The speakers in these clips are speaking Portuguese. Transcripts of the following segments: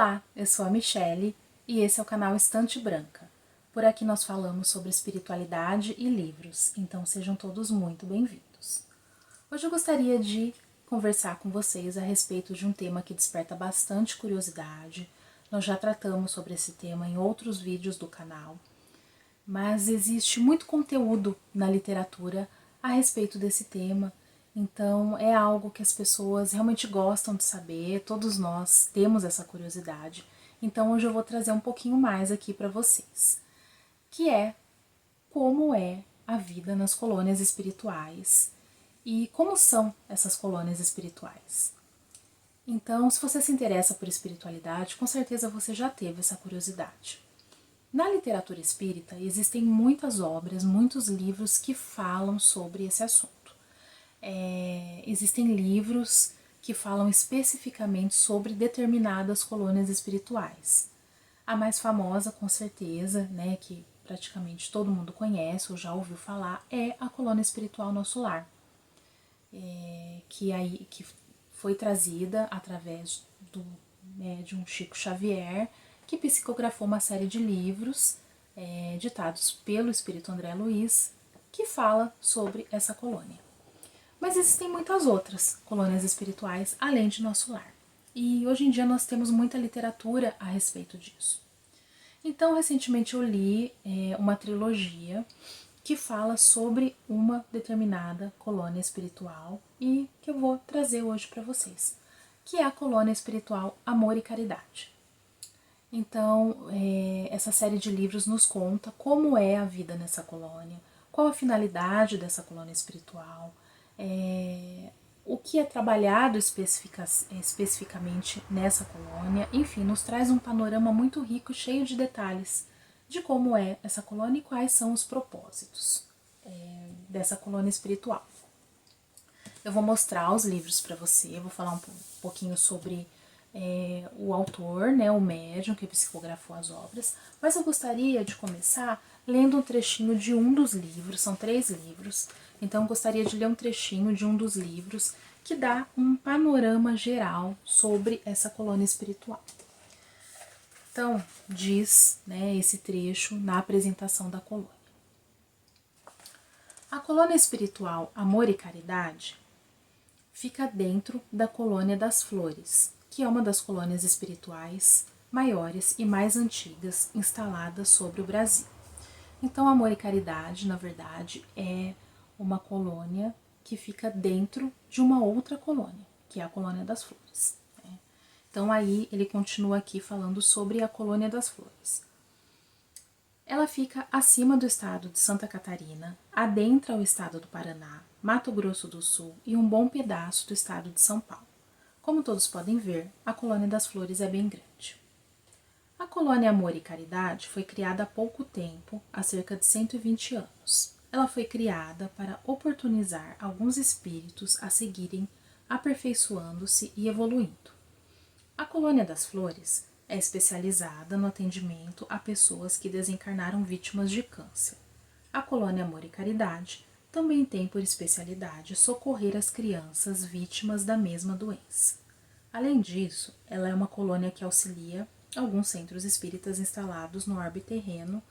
Olá, eu sou a Michele e esse é o canal Estante Branca. Por aqui nós falamos sobre espiritualidade e livros, então sejam todos muito bem-vindos. Hoje eu gostaria de conversar com vocês a respeito de um tema que desperta bastante curiosidade. Nós já tratamos sobre esse tema em outros vídeos do canal, mas existe muito conteúdo na literatura a respeito desse tema. Então é algo que as pessoas realmente gostam de saber, todos nós temos essa curiosidade. Então hoje eu vou trazer um pouquinho mais aqui para vocês, que é como é a vida nas colônias espirituais e como são essas colônias espirituais. Então, se você se interessa por espiritualidade, com certeza você já teve essa curiosidade. Na literatura espírita existem muitas obras, muitos livros que falam sobre esse assunto. Existem livros que falam especificamente sobre determinadas colônias espirituais. A mais famosa, com certeza, né, que praticamente todo mundo conhece ou já ouviu falar, é a colônia espiritual Nosso Lar, que foi trazida através do médium Chico Xavier, que psicografou uma série de livros ditados pelo espírito André Luiz, que fala sobre essa colônia. Mas existem muitas outras colônias espirituais além de Nosso Lar. E hoje em dia nós temos muita literatura a respeito disso. Então, recentemente eu li uma trilogia que fala sobre uma determinada colônia espiritual e que eu vou trazer hoje para vocês, que é a colônia espiritual Amor e Caridade. Então, essa série de livros nos conta como é a vida nessa colônia, qual a finalidade dessa colônia espiritual, o que é trabalhado especificamente nessa colônia, enfim, nos traz um panorama muito rico e cheio de detalhes de como é essa colônia e quais são os propósitos dessa colônia espiritual. Eu vou mostrar os livros para você, vou falar um pouquinho sobre o autor, né, o médium que psicografou as obras, mas eu gostaria de começar lendo um trechinho de um dos livros, são 3 livros, então eu gostaria de ler um trechinho de um dos livros que dá um panorama geral sobre essa colônia espiritual. Então, diz, né, esse trecho na apresentação da colônia. A colônia espiritual Amor e Caridade fica dentro da Colônia das Flores, que é uma das colônias espirituais maiores e mais antigas instaladas sobre o Brasil. Então, Amor e Caridade, na verdade, é uma colônia que fica dentro de uma outra colônia, que é a Colônia das Flores. Então, aí ele continua aqui falando sobre a Colônia das Flores. Ela fica acima do estado de Santa Catarina, adentra o estado do Paraná, Mato Grosso do Sul e um bom pedaço do estado de São Paulo. Como todos podem ver, a Colônia das Flores é bem grande. A Colônia Amor e Caridade foi criada há pouco tempo, há cerca de 120 anos. Ela foi criada para oportunizar alguns espíritos a seguirem aperfeiçoando-se e evoluindo. A Colônia das Flores é especializada no atendimento a pessoas que desencarnaram vítimas de câncer. A Colônia Amor e Caridade também tem por especialidade socorrer as crianças vítimas da mesma doença. Além disso, ela é uma colônia que auxilia alguns centros espíritas instalados no orbe terreno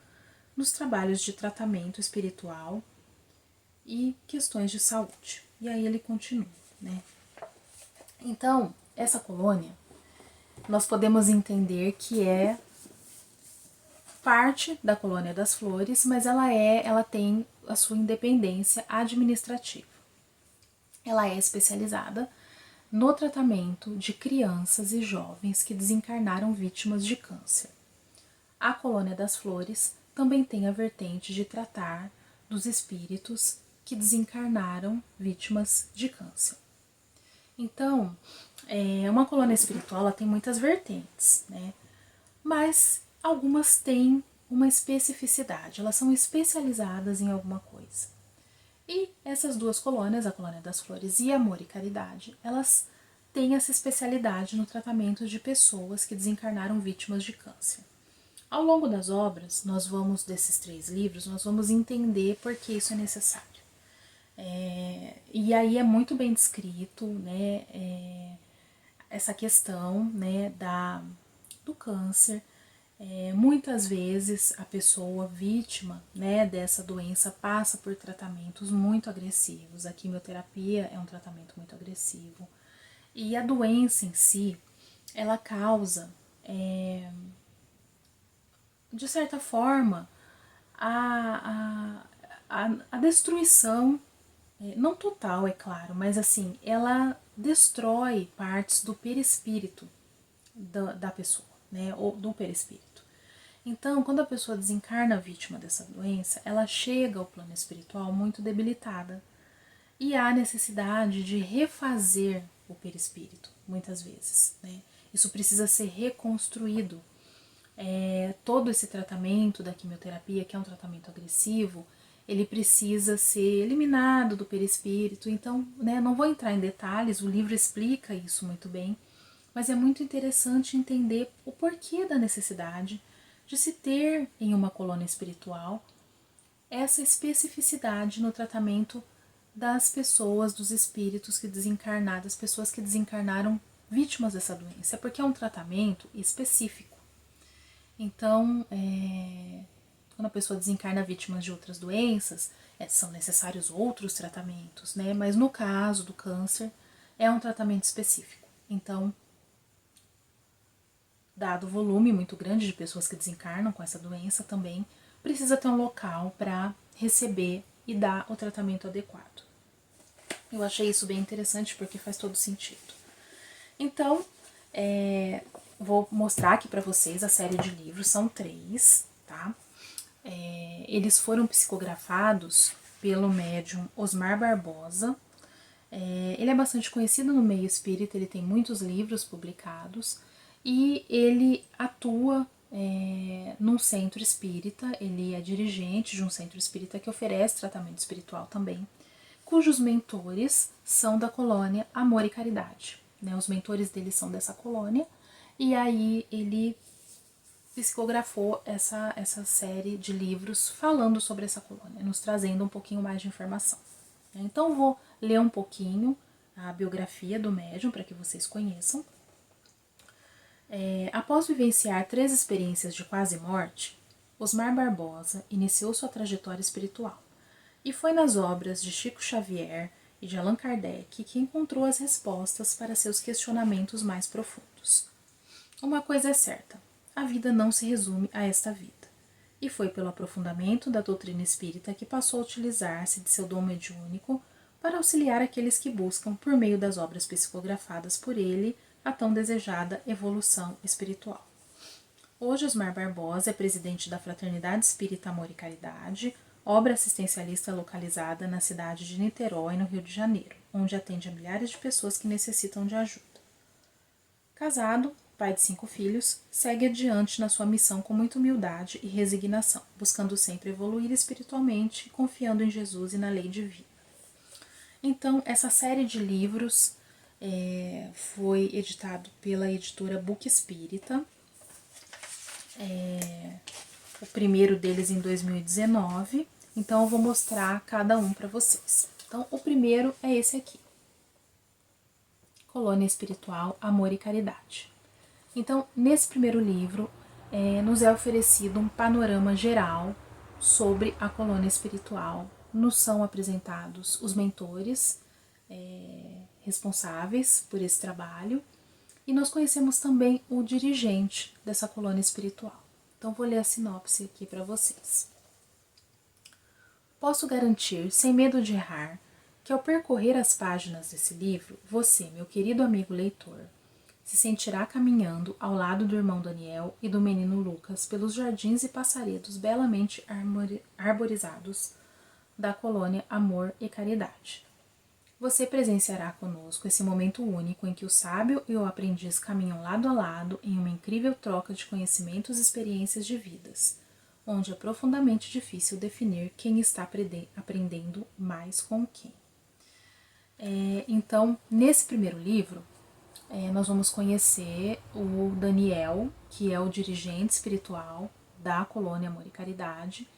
nos trabalhos de tratamento espiritual e questões de saúde. E aí ele continua, né? Então, essa colônia nós podemos entender que é parte da Colônia das Flores, mas ela tem a sua independência administrativa. Ela é especializada no tratamento de crianças e jovens que desencarnaram vítimas de câncer. A Colônia das Flores também tem a vertente de tratar dos espíritos que desencarnaram vítimas de câncer. Então, uma colônia espiritual ela tem muitas vertentes, né? Mas algumas têm uma especificidade, elas são especializadas em alguma coisa. E essas duas colônias, a Colônia das Flores e Amor e Caridade, elas têm essa especialidade no tratamento de pessoas que desencarnaram vítimas de câncer. Ao longo das obras, desses 3 livros, nós vamos entender por que isso é necessário. E aí é muito bem descrito, né, essa questão, né, do câncer. Muitas vezes a pessoa vítima, né, dessa doença passa por tratamentos muito agressivos. A quimioterapia é um tratamento muito agressivo. E a doença em si, ela causa, de certa forma, a destruição, não total, é claro, mas assim, ela destrói partes do perispírito da pessoa, né, ou do perispírito. Então, quando a pessoa desencarna vítima dessa doença, ela chega ao plano espiritual muito debilitada. E há necessidade de refazer o perispírito, muitas vezes, né? Isso precisa ser reconstruído. Todo esse tratamento da quimioterapia, que é um tratamento agressivo, ele precisa ser eliminado do perispírito. Então, né, não vou entrar em detalhes, o livro explica isso muito bem, mas é muito interessante entender o porquê da necessidade de se ter em uma colônia espiritual essa especificidade no tratamento das pessoas, dos espíritos que desencarnaram, das pessoas que desencarnaram vítimas dessa doença, porque é um tratamento específico. Então, quando a pessoa desencarna vítimas de outras doenças, são necessários outros tratamentos, né? Mas no caso do câncer, é um tratamento específico. Então, dado o volume muito grande de pessoas que desencarnam com essa doença, também precisa ter um local para receber e dar o tratamento adequado. Eu achei isso bem interessante porque faz todo sentido. Então, vou mostrar aqui para vocês a série de livros, são 3, tá? Eles foram psicografados pelo médium Osmar Barbosa. Ele é bastante conhecido no meio espírita, ele tem muitos livros publicados e ele atua num centro espírita, ele é dirigente de um centro espírita que oferece tratamento espiritual também, cujos mentores são da colônia Amor e Caridade. Né? Os mentores dele são dessa colônia, e aí ele psicografou essa série de livros falando sobre essa colônia, nos trazendo um pouquinho mais de informação. Então vou ler um pouquinho a biografia do médium para que vocês conheçam. Após vivenciar 3 experiências de quase morte, Osmar Barbosa iniciou sua trajetória espiritual. E foi nas obras de Chico Xavier e de Allan Kardec que encontrou as respostas para seus questionamentos mais profundos. Uma coisa é certa, a vida não se resume a esta vida. E foi pelo aprofundamento da doutrina espírita que passou a utilizar-se de seu dom mediúnico para auxiliar aqueles que buscam, por meio das obras psicografadas por ele, a tão desejada evolução espiritual. Hoje, Osmar Barbosa é presidente da Fraternidade Espírita Amor e Caridade, obra assistencialista localizada na cidade de Niterói, no Rio de Janeiro, onde atende a milhares de pessoas que necessitam de ajuda. Casado, pai de 5 filhos, segue adiante na sua missão com muita humildade e resignação, buscando sempre evoluir espiritualmente, confiando em Jesus e na lei divina. Então, essa série de livros foi editado pela editora Book Espírita. O primeiro deles em 2019. Então, eu vou mostrar cada um para vocês. Então, o primeiro é esse aqui. Colônia Espiritual, Amor e Caridade. Então, nesse primeiro livro, nos é oferecido um panorama geral sobre a colônia espiritual. Nos são apresentados os mentores responsáveis por esse trabalho e nós conhecemos também o dirigente dessa colônia espiritual. Então, vou ler a sinopse aqui para vocês. Posso garantir, sem medo de errar, que ao percorrer as páginas desse livro, você, meu querido amigo leitor, se sentirá caminhando ao lado do irmão Daniel e do menino Lucas pelos jardins e passaredos belamente arborizados da colônia Amor e Caridade. Você presenciará conosco esse momento único em que o sábio e o aprendiz caminham lado a lado em uma incrível troca de conhecimentos e experiências de vidas, onde é profundamente difícil definir quem está aprendendo mais com quem. Então, nesse primeiro livro, nós vamos conhecer o Daniel, que é o dirigente espiritual da colônia Amor e Caridade,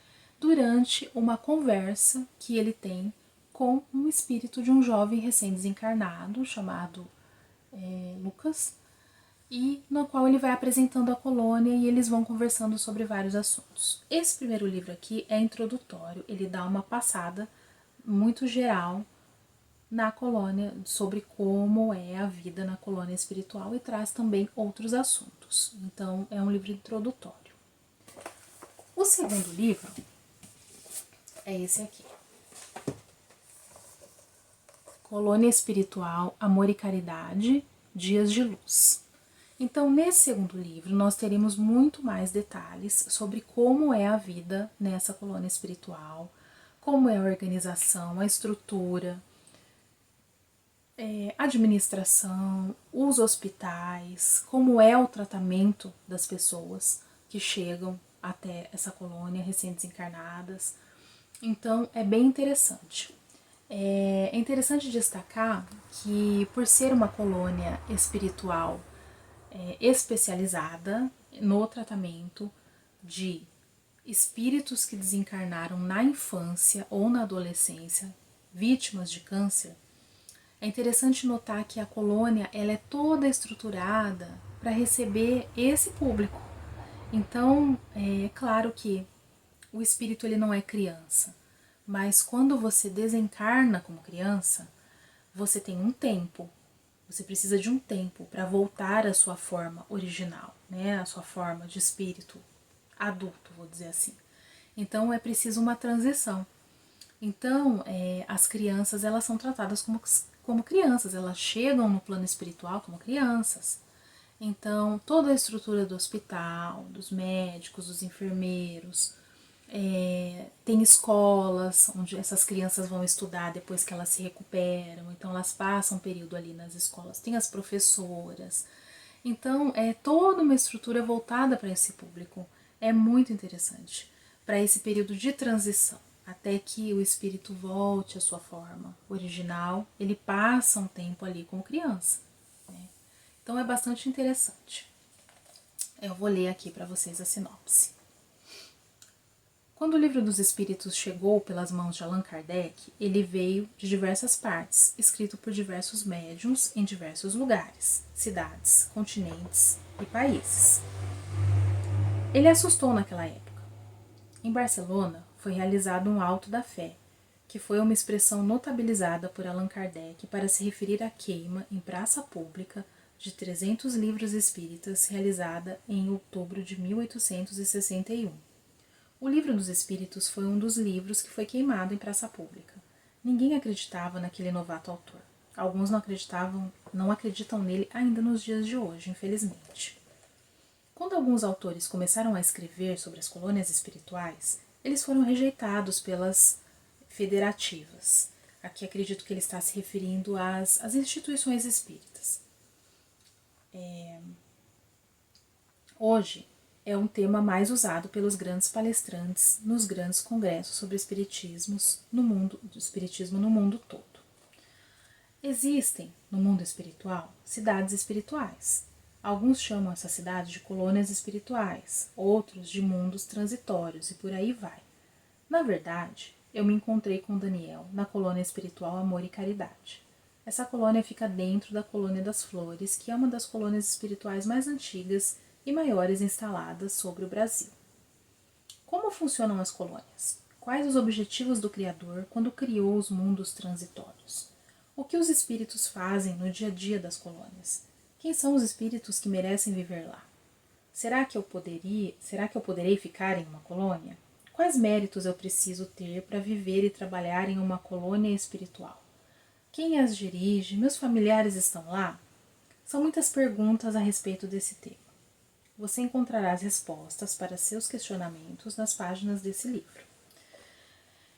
durante uma conversa que ele tem com um espírito de um jovem recém-desencarnado chamado Lucas. e no qual ele vai apresentando a colônia e eles vão conversando sobre vários assuntos. Esse primeiro livro aqui é introdutório, ele dá uma passada muito geral na colônia, sobre como é a vida na colônia espiritual e traz também outros assuntos. Então, é um livro introdutório. O segundo livro é esse aqui. Colônia Espiritual, Amor e Caridade, Dias de Luz. Então, nesse segundo livro, nós teremos muito mais detalhes sobre como é a vida nessa colônia espiritual, como é a organização, a estrutura, administração, os hospitais, como é o tratamento das pessoas que chegam até essa colônia recém-desencarnadas. Então, é bem interessante. É interessante destacar que, por ser uma colônia espiritual especializada no tratamento de espíritos que desencarnaram na infância ou na adolescência, vítimas de câncer, é interessante notar que a colônia ela é toda estruturada para receber esse público. Então, é claro que o espírito ele não é criança, mas quando você desencarna como criança, você tem um tempo, você precisa de um tempo para voltar à sua forma original, né? A sua forma de espírito adulto, vou dizer assim. Então é preciso uma transição. Então as crianças elas são tratadas como crianças, elas chegam no plano espiritual como crianças. Então toda a estrutura do hospital, dos médicos, dos enfermeiros, tem escolas onde essas crianças vão estudar depois que elas se recuperam, então elas passam um período ali nas escolas, tem as professoras, então é toda uma estrutura voltada para esse público, é muito interessante, para esse período de transição, até que o espírito volte à sua forma original, ele passa um tempo ali como criança, né? Então é bastante interessante. Eu vou ler aqui para vocês a sinopse. Quando o Livro dos Espíritos chegou pelas mãos de Allan Kardec, ele veio de diversas partes, escrito por diversos médiuns em diversos lugares, cidades, continentes e países. Ele assustou naquela época. Em Barcelona, foi realizado um Auto da Fé, que foi uma expressão notabilizada por Allan Kardec para se referir à queima em praça pública de 300 livros espíritas realizada em outubro de 1861. O Livro dos Espíritos foi um dos livros que foi queimado em praça pública. Ninguém acreditava naquele novato autor. Alguns não acreditam nele ainda nos dias de hoje, infelizmente. Quando alguns autores começaram a escrever sobre as colônias espirituais, eles foram rejeitados pelas federativas. Aqui acredito que ele está se referindo às instituições espíritas. Hoje, é um tema mais usado pelos grandes palestrantes nos grandes congressos sobre espiritismo no mundo todo. Existem, no mundo espiritual, cidades espirituais. Alguns chamam essa cidade de colônias espirituais, outros de mundos transitórios e por aí vai. Na verdade, eu me encontrei com Daniel na colônia espiritual Amor e Caridade. Essa colônia fica dentro da Colônia das Flores, que é uma das colônias espirituais mais antigas e maiores instaladas sobre o Brasil. Como funcionam as colônias? Quais os objetivos do Criador quando criou os mundos transitórios? O que os espíritos fazem no dia a dia das colônias? Quem são os espíritos que merecem viver lá? Será que eu poderei ficar em uma colônia? Quais méritos eu preciso ter para viver e trabalhar em uma colônia espiritual? Quem as dirige? Meus familiares estão lá? São muitas perguntas a respeito desse tema. Você encontrará as respostas para seus questionamentos nas páginas desse livro.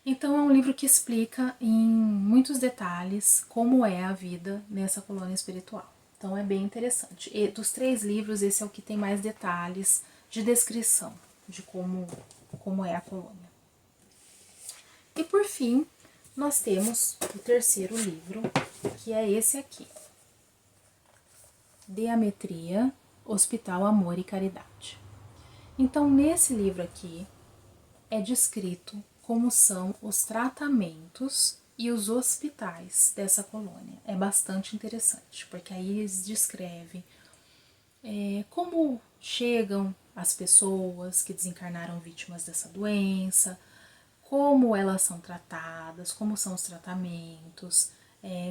Então é um livro que explica em muitos detalhes como é a vida nessa colônia espiritual. Então é bem interessante. E dos 3 livros, esse é o que tem mais detalhes de descrição de como é a colônia. E por fim, nós temos o terceiro livro, que é esse aqui. Diametria, Hospital Amor e Caridade. Então, nesse livro aqui, é descrito como são os tratamentos e os hospitais dessa colônia. É bastante interessante, porque aí eles descrevem como chegam as pessoas que desencarnaram vítimas dessa doença, como elas são tratadas, como são os tratamentos,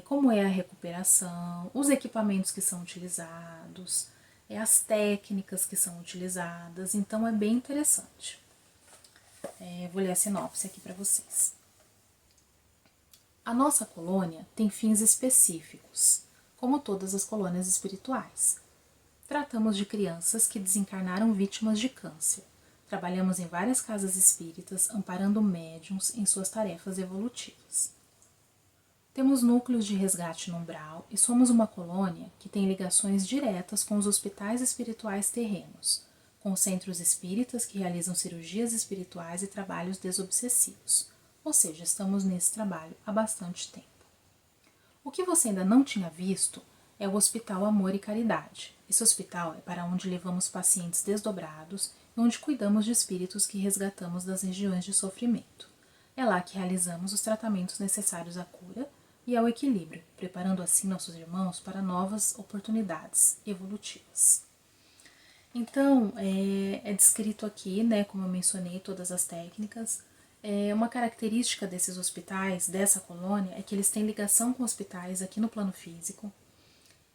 como é a recuperação, os equipamentos que são utilizados, as técnicas que são utilizadas, então é bem interessante. Vou ler a sinopse aqui para vocês. A nossa colônia tem fins específicos, como todas as colônias espirituais. Tratamos de crianças que desencarnaram vítimas de câncer. Trabalhamos em várias casas espíritas, amparando médiuns em suas tarefas evolutivas. Temos núcleos de resgate no umbral e somos uma colônia que tem ligações diretas com os hospitais espirituais terrenos, com os centros espíritas que realizam cirurgias espirituais e trabalhos desobsessivos, ou seja, estamos nesse trabalho há bastante tempo. O que você ainda não tinha visto é o Hospital Amor e Caridade. Esse hospital é para onde levamos pacientes desdobrados e onde cuidamos de espíritos que resgatamos das regiões de sofrimento. É lá que realizamos os tratamentos necessários à cura e ao equilíbrio, preparando assim nossos irmãos para novas oportunidades evolutivas. Então, é descrito aqui, né, como eu mencionei, todas as técnicas. Uma característica desses hospitais, dessa colônia, é que eles têm ligação com hospitais aqui no plano físico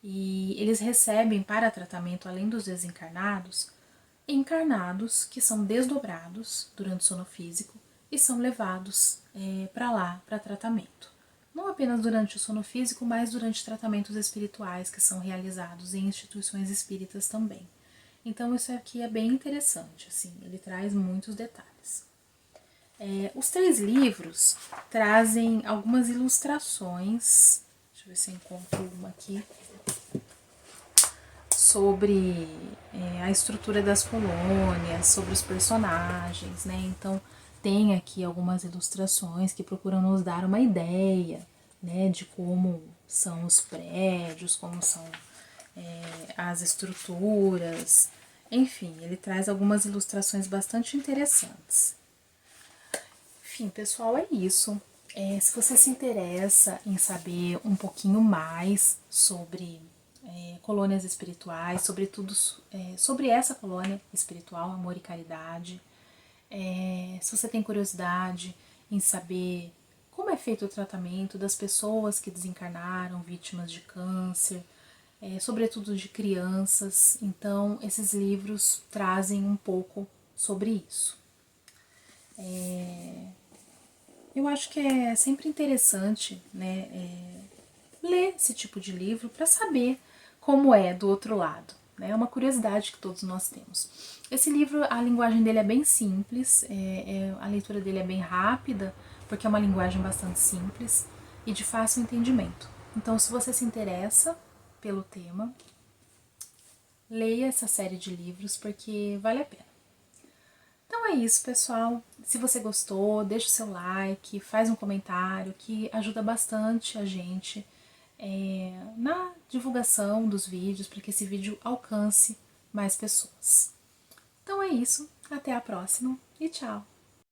e eles recebem para tratamento, além dos desencarnados, encarnados que são desdobrados durante o sono físico e são levados para lá para tratamento. Não apenas durante o sono físico, mas durante tratamentos espirituais que são realizados em instituições espíritas também. Então isso aqui é bem interessante, assim, ele traz muitos detalhes. Os 3 livros trazem algumas ilustrações, deixa eu ver se eu encontro uma aqui, sobre a estrutura das colônias, sobre os personagens, né? Então tem aqui algumas ilustrações que procuram nos dar uma ideia, né, de como são os prédios, como são as estruturas, enfim, ele traz algumas ilustrações bastante interessantes. Enfim, pessoal, é isso. Se você se interessa em saber um pouquinho mais sobre colônias espirituais, sobretudo sobre essa colônia espiritual, Amor e Caridade, se você tem curiosidade em saber como é feito o tratamento das pessoas que desencarnaram, vítimas de câncer, sobretudo de crianças, então esses livros trazem um pouco sobre isso. Eu acho que é sempre interessante, né, ler esse tipo de livro para saber como é do outro lado. É uma curiosidade que todos nós temos. Esse livro, a linguagem dele é bem simples, a leitura dele é bem rápida, porque é uma linguagem bastante simples e de fácil entendimento. Então, se você se interessa pelo tema, leia essa série de livros, porque vale a pena. Então é isso, pessoal. Se você gostou, deixa o seu like, faz um comentário, que ajuda bastante a gente na divulgação dos vídeos, para que esse vídeo alcance mais pessoas. Então é isso, até a próxima e tchau!